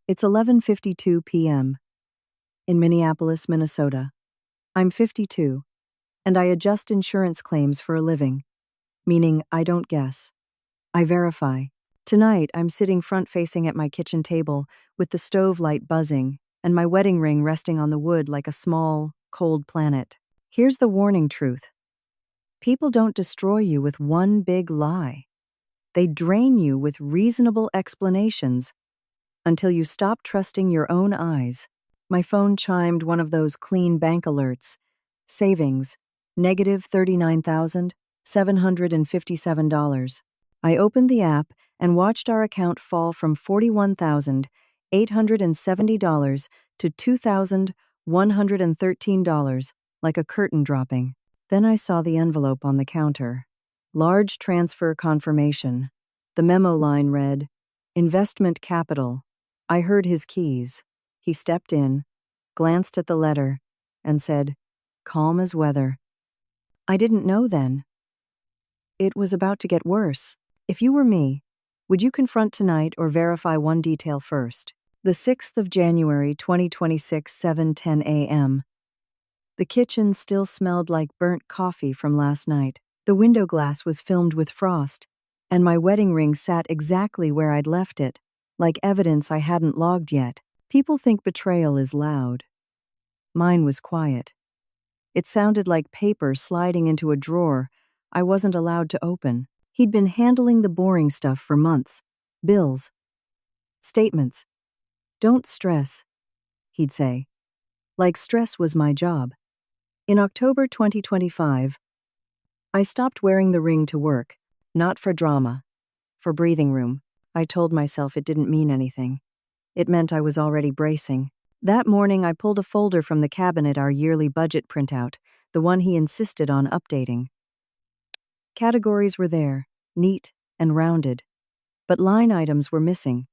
It's 11:52 p.m. in Minneapolis, Minnesota. I'm 52, and I adjust insurance claims for a living, meaning I don't guess. I verify. Tonight, I'm sitting front-facing at my kitchen table with the stove light buzzing and my wedding ring resting on the wood like a small, cold planet. Here's the warning truth. People don't destroy you with one big lie. They drain you with reasonable explanations until you stop trusting your own eyes. My phone chimed one of those clean bank alerts. Savings, negative $39,757. I opened the app and watched our account fall from $41,870 to $2,113, like a curtain dropping. Then I saw the envelope on the counter. Large transfer confirmation. The memo line read, Investment Capital. I heard his keys. He stepped in, glanced at the letter, and said, calm as weather. I didn't know then. It was about to get worse. If you were me, would you confront tonight or verify one detail first? The 6th of January, 2026, 7:10 a.m. The kitchen still smelled like burnt coffee from last night. The window glass was filmed with frost, and my wedding ring sat exactly where I'd left it, like evidence I hadn't logged yet. People think betrayal is loud. Mine was quiet. It sounded like paper sliding into a drawer I wasn't allowed to open. He'd been handling the boring stuff for months. Bills. Statements. Don't stress, he'd say. Like stress was my job. In October 2025, I stopped wearing the ring to work, not for drama, for breathing room. I told myself it didn't mean anything. It meant I was already bracing. That morning, I pulled a folder from the cabinet, our yearly budget printout, the one he insisted on updating. Categories were there, neat and rounded, but line items were missing.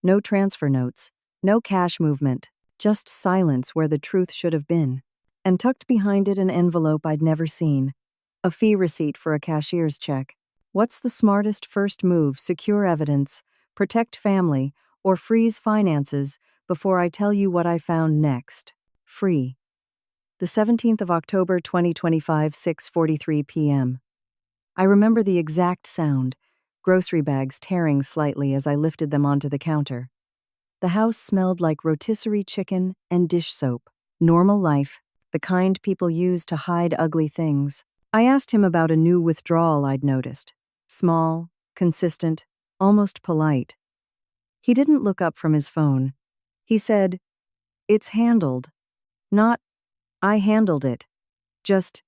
No transfer notes, no cash movement, just silence where the truth should have been. And tucked behind it an envelope I'd never seen, a fee receipt for a cashier's check. What's the smartest first move? Secure evidence, protect family, or freeze finances before I tell you what I found next. Free. The 17th of October 2025, 6:43 p.m. I remember the exact sound, grocery bags tearing slightly as I lifted them onto the counter. The house smelled like rotisserie chicken and dish soap. Normal life, the kind people use to hide ugly things. I asked him about a new withdrawal I'd noticed. Small, consistent, almost polite. He didn't look up from his phone. He said, "It's handled." Not, "I handled it." Just,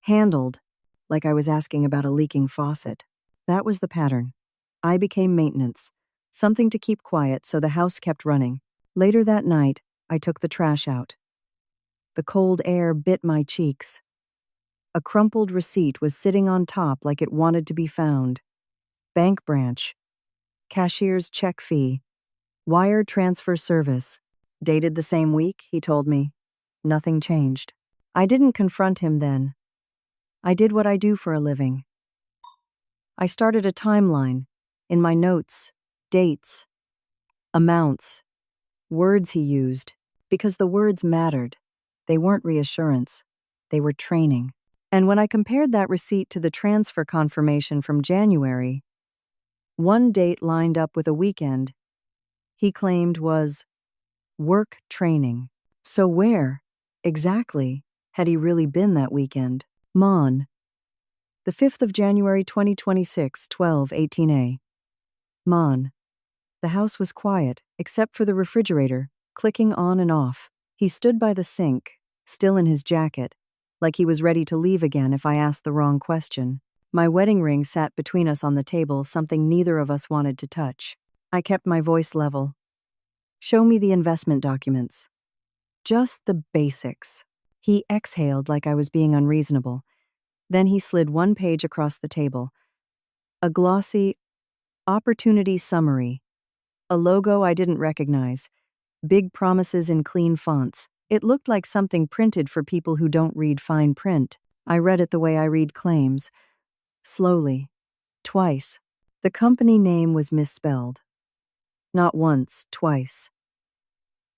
"handled," like I was asking about a leaking faucet. That was the pattern. I became maintenance, something to keep quiet so the house kept running. Later that night, I took the trash out. The cold air bit my cheeks. A crumpled receipt was sitting on top like it wanted to be found. Bank branch. Cashier's check fee. Wire transfer service. Dated the same week, he told me. Nothing changed. I didn't confront him then. I did what I do for a living. I started a timeline. In my notes, dates, amounts, words he used, because the words mattered. They weren't reassurance. They were training. And when I compared that receipt to the transfer confirmation from January, one date lined up with a weekend he claimed was work training. So where, exactly, had he really been that weekend? Mon. The 5th of January 2026, 12:18 a. Mon. The house was quiet, except for the refrigerator, clicking on and off. He stood by the sink, still in his jacket, like he was ready to leave again if I asked the wrong question. My wedding ring sat between us on the table, something neither of us wanted to touch. I kept my voice level. Show me the investment documents. Just the basics. He exhaled like I was being unreasonable. Then he slid one page across the table. A glossy opportunity summary. A logo I didn't recognize. Big promises in clean fonts. It looked like something printed for people who don't read fine print. I read it the way I read claims. Slowly. Twice. The company name was misspelled. Not once, twice.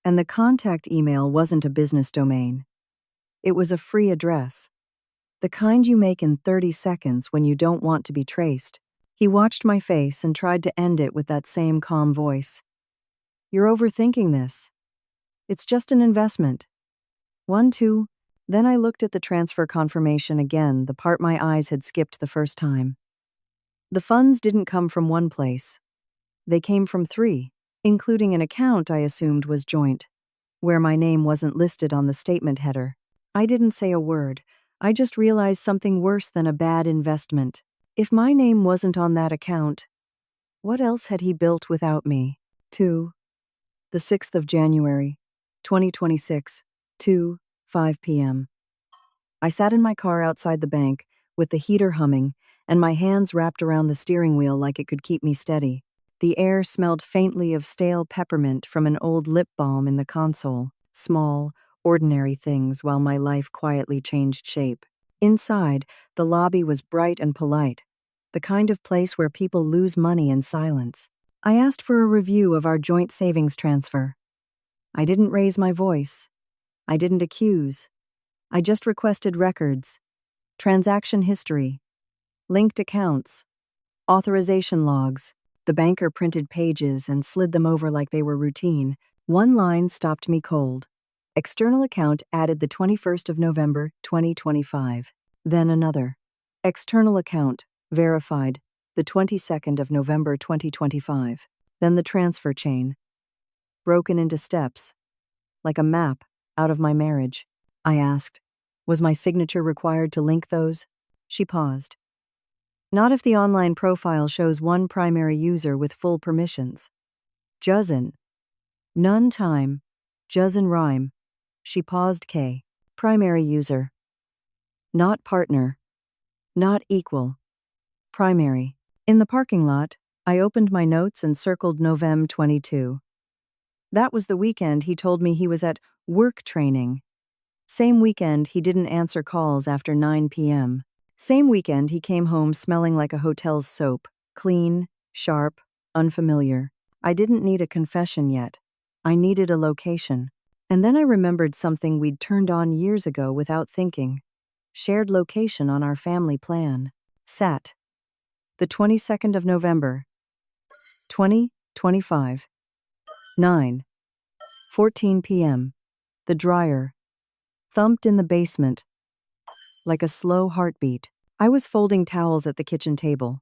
And the contact email wasn't a business domain. It was a free address. The kind you make in 30 seconds when you don't want to be traced. He watched my face and tried to end it with that same calm voice. You're overthinking this. It's just an investment. 1, 2. Then I looked at the transfer confirmation again, the part my eyes had skipped the first time. The funds didn't come from one place. They came from 3, including an account I assumed was joint, where my name wasn't listed on the statement header. I didn't say a word. I just realized something worse than a bad investment. If my name wasn't on that account, what else had he built without me? 2. The 6th of January, 2026, 2:05 p.m. I sat in my car outside the bank, with the heater humming, and my hands wrapped around the steering wheel like it could keep me steady. The air smelled faintly of stale peppermint from an old lip balm in the console. Small, ordinary things while my life quietly changed shape. Inside, the lobby was bright and polite, the kind of place where people lose money in silence. I asked for a review of our joint savings transfer. I didn't raise my voice. I didn't accuse. I just requested records, transaction history, linked accounts, authorization logs. The banker printed pages and slid them over like they were routine. One line stopped me cold. External account added the 21st of November, 2025. Then another. External account, verified, the 22nd of November, 2025. Then the transfer chain, broken into steps, like a map out of my marriage. I asked, was my signature required to link those? She paused. Not if the online profile shows one primary user with full permissions. Jusin. None time. Jusin rhyme. She paused. K. Primary user. Not partner. Not equal. Primary. In the parking lot, I opened my notes and circled November 22. That was the weekend he told me he was at work training. Same weekend he didn't answer calls after 9 p.m. Same weekend he came home smelling like a hotel's soap. Clean, sharp, unfamiliar. I didn't need a confession yet. I needed a location. And then I remembered something we'd turned on years ago without thinking. Shared location on our family plan. Sat. The 22nd of November. 2025. 9:14 p.m. The dryer. Thumped in the basement. Like a slow heartbeat. I was folding towels at the kitchen table.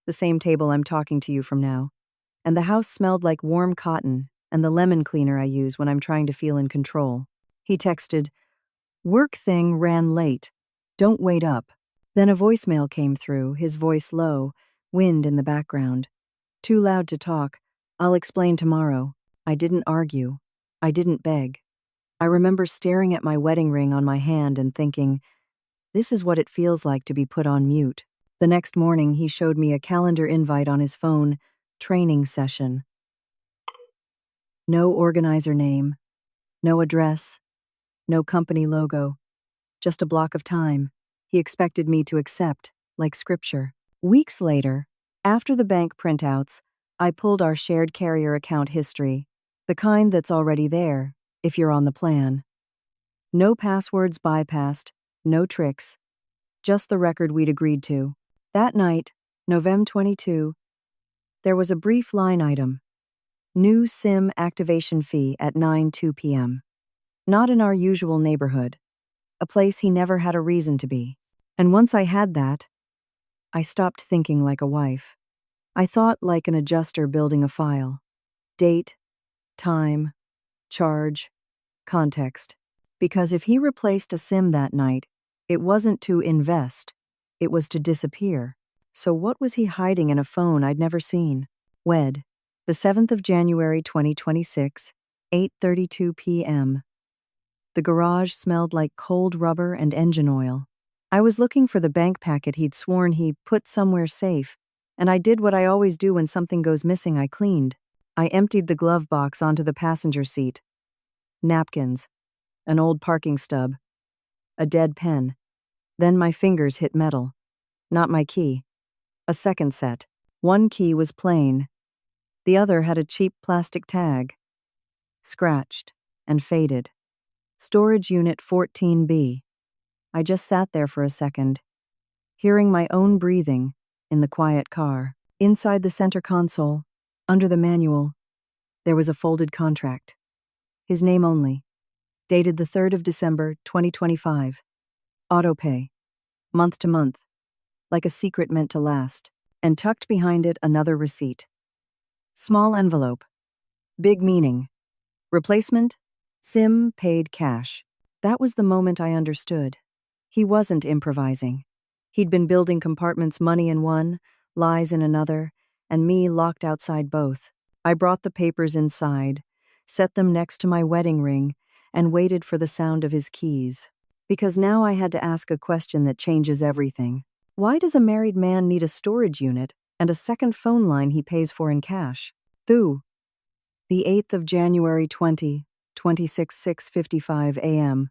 The same table I'm talking to you from now. And the house smelled like warm cotton and the lemon cleaner I use when I'm trying to feel in control. He texted, "Work thing ran late. Don't wait up." Then a voicemail came through, his voice low, wind in the background. Too loud to talk. I'll explain tomorrow. I didn't argue. I didn't beg. I remember staring at my wedding ring on my hand and thinking, this is what it feels like to be put on mute. The next morning, he showed me a calendar invite on his phone, training session. No organizer name, no address, no company logo, just a block of time. He expected me to accept, like scripture. Weeks later, after the bank printouts, I pulled our shared carrier account history, the kind that's already there, if you're on the plan. No passwords bypassed, no tricks, just the record we'd agreed to. That night, November 22, there was a brief line item. New SIM activation fee at 9:02 p.m. Not in our usual neighborhood, a place he never had a reason to be. And once I had that, I stopped thinking like a wife. I thought like an adjuster building a file. Date, time, charge, context. Because if he replaced a SIM that night, it wasn't to invest, it was to disappear. So what was he hiding in a phone I'd never seen? Wed. The 7th of January 2026, 8:32 p.m. The garage smelled like cold rubber and engine oil. I was looking for the bank packet he'd sworn he put somewhere safe, and I did what I always do when something goes missing. I cleaned. I emptied the glove box onto the passenger seat. Napkins, an old parking stub, a dead pen. Then my fingers hit metal. Not my key. A second set. One key was plain. The other had a cheap plastic tag. Scratched. and faded. Storage Unit 14B. I just sat there for a second, hearing my own breathing in the quiet car. Inside the center console, under the manual, there was a folded contract. His name only. Dated the 3rd of December, 2025. Autopay. Month to month. Like a secret meant to last. And tucked behind it another receipt. Small envelope. Big meaning. Replacement? SIM paid cash. That was the moment I understood. He wasn't improvising. He'd been building compartments, money in one, lies in another, and me locked outside both. I brought the papers inside, set them next to my wedding ring, and waited for the sound of his keys. Because now I had to ask a question that changes everything. Why does a married man need a storage unit and a second phone line he pays for in cash? The 8th of January 2026, 6:55 a.m.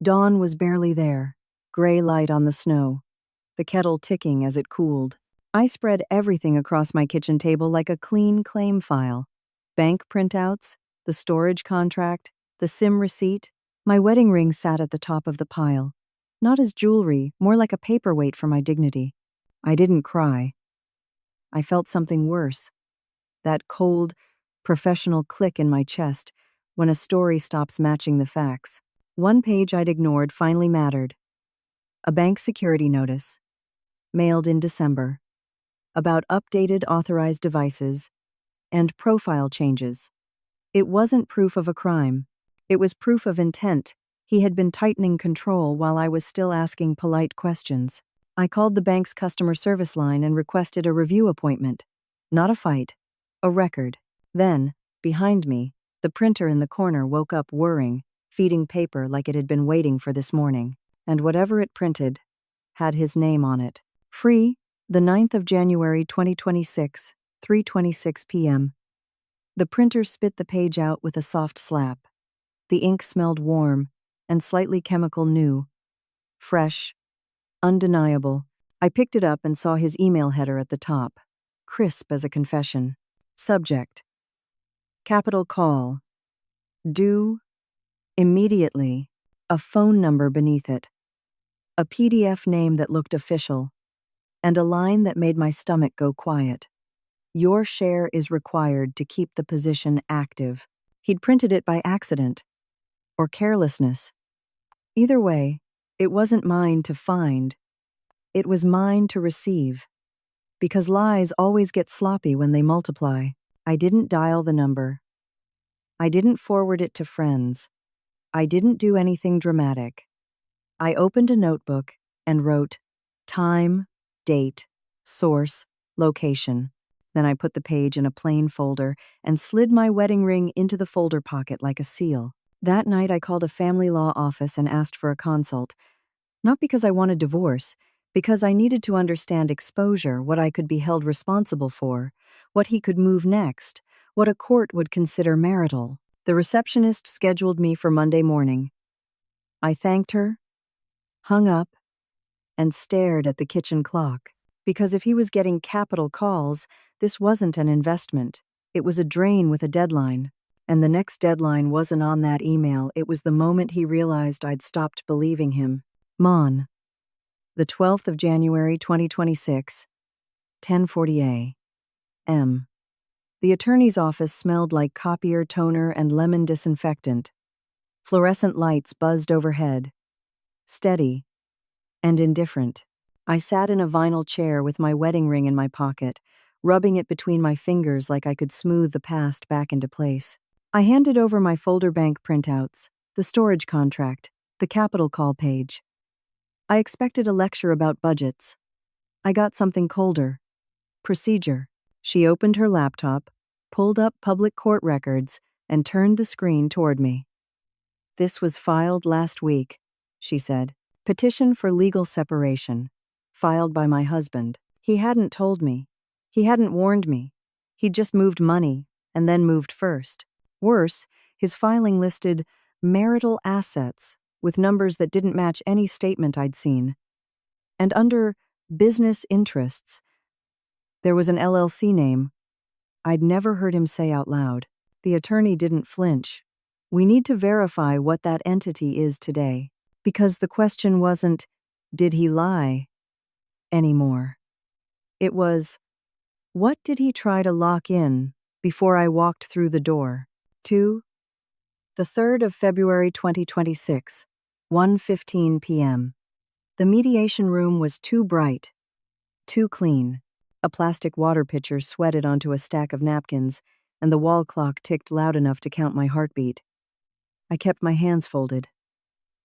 Dawn was barely there, gray light on the snow, the kettle ticking as it cooled. I spread everything across my kitchen table like a clean claim file. Bank printouts, the storage contract, the SIM receipt. My wedding ring sat at the top of the pile. Not as jewelry, more like a paperweight for my dignity. I didn't cry. I felt something worse. That cold, professional click in my chest when a story stops matching the facts. One page I'd ignored finally mattered. A bank security notice, mailed in December, about updated authorized devices and profile changes. It wasn't proof of a crime. It was proof of intent. He had been tightening control while I was still asking polite questions. I called the bank's customer service line and requested a review appointment. Not a fight, a record. Then, behind me, the printer in the corner woke up whirring, feeding paper like it had been waiting for this morning. And whatever it printed had his name on it. Free, the 9th of January 2026, 3:26 p.m. The printer spit the page out with a soft slap. The ink smelled warm and slightly chemical new. Fresh, undeniable. I picked it up and saw his email header at the top. Crisp as a confession. Subject: capital call. Due immediately. A phone number beneath it. A PDF name that looked official. And a line that made my stomach go quiet. Your share is required to keep the position active. He'd printed it by accident. Or carelessness. Either way, it wasn't mine to find. It was mine to receive. Because lies always get sloppy when they multiply. I didn't dial the number. I didn't forward it to friends. I didn't do anything dramatic. I opened a notebook and wrote time, date, source, location. Then I put the page in a plain folder and slid my wedding ring into the folder pocket like a seal. That night I called a family law office and asked for a consult. Not because I wanted divorce, because I needed to understand exposure, what I could be held responsible for, what he could move next, what a court would consider marital. The receptionist scheduled me for Monday morning. I thanked her, hung up, and stared at the kitchen clock. Because if he was getting capital calls, this wasn't an investment. It was a drain with a deadline. And the next deadline wasn't on that email. It was the moment he realized I'd stopped believing him. Mon. The 12th of January 2026, 10:40 a.m. The attorney's office smelled like copier, toner, and lemon disinfectant. Fluorescent lights buzzed overhead. Steady and indifferent. I sat in a vinyl chair with my wedding ring in my pocket, rubbing it between my fingers like I could smooth the past back into place. I handed over my folder bank printouts, the storage contract, the capital call page. I expected a lecture about budgets. I got something colder. Procedure. She opened her laptop, pulled up public court records, and turned the screen toward me. This was filed last week, she said. Petition for legal separation. Filed by my husband. He hadn't told me. He hadn't warned me. He'd just moved money, and then moved first. Worse, his filing listed marital assets with numbers that didn't match any statement I'd seen. And under business interests, there was an LLC name I'd never heard him say out loud. The attorney didn't flinch. We need to verify what that entity is today. Because the question wasn't, did he lie, anymore. It was, what did he try to lock in before I walked through the door? 2. The 3rd of February 2026, 1:15 p.m. The mediation room was too bright, too clean. A plastic water pitcher sweated onto a stack of napkins, and the wall clock ticked loud enough to count my heartbeat. I kept my hands folded.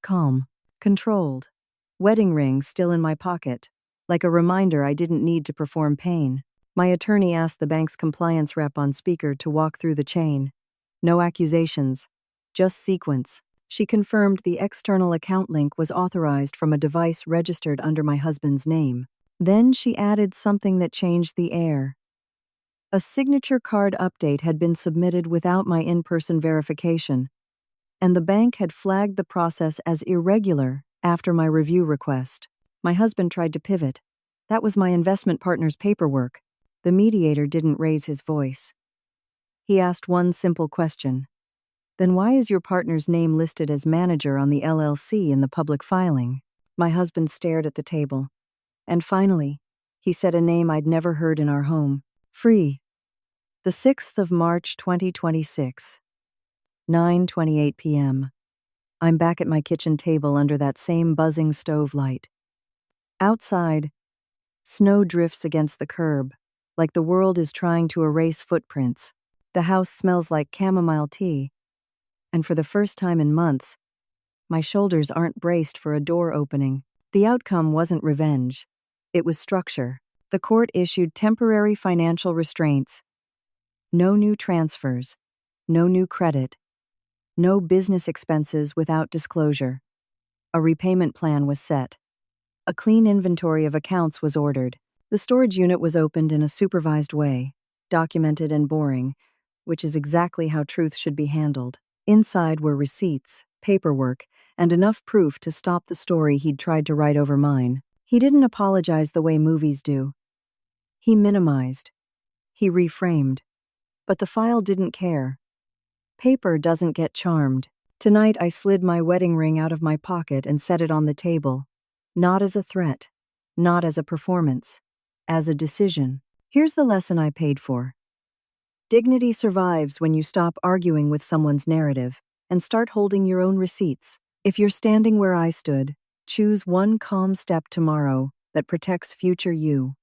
Calm, controlled. Wedding ring still in my pocket, like a reminder I didn't need to perform pain. My attorney asked the bank's compliance rep on speaker to walk through the chain. No accusations, just sequence. She confirmed the external account link was authorized from a device registered under my husband's name. Then she added something that changed the air. A signature card update had been submitted without my in-person verification, and the bank had flagged the process as irregular after my review request. My husband tried to pivot. That was my investment partner's paperwork. The mediator didn't raise his voice. He asked one simple question. Then why is your partner's name listed as manager on the LLC in the public filing? My husband stared at the table. And finally, he said a name I'd never heard in our home. Free. The 6th of March 2026. 9:28 p.m. I'm back at my kitchen table under that same buzzing stove light. Outside, snow drifts against the curb, like the world is trying to erase footprints. The house smells like chamomile tea, and for the first time in months, my shoulders aren't braced for a door opening. The outcome wasn't revenge. It was structure. The court issued temporary financial restraints. No new transfers, no new credit, no business expenses without disclosure. A repayment plan was set. A clean inventory of accounts was ordered. The storage unit was opened in a supervised way, documented and boring, which is exactly how truth should be handled. Inside were receipts, paperwork, and enough proof to stop the story he'd tried to write over mine. He didn't apologize the way movies do. He minimized. He reframed. But the file didn't care. Paper doesn't get charmed. Tonight I slid my wedding ring out of my pocket and set it on the table. Not as a threat, not as a performance, as a decision. Here's the lesson I paid for. Dignity survives when you stop arguing with someone's narrative and start holding your own receipts. If you're standing where I stood, choose one calm step tomorrow that protects future you.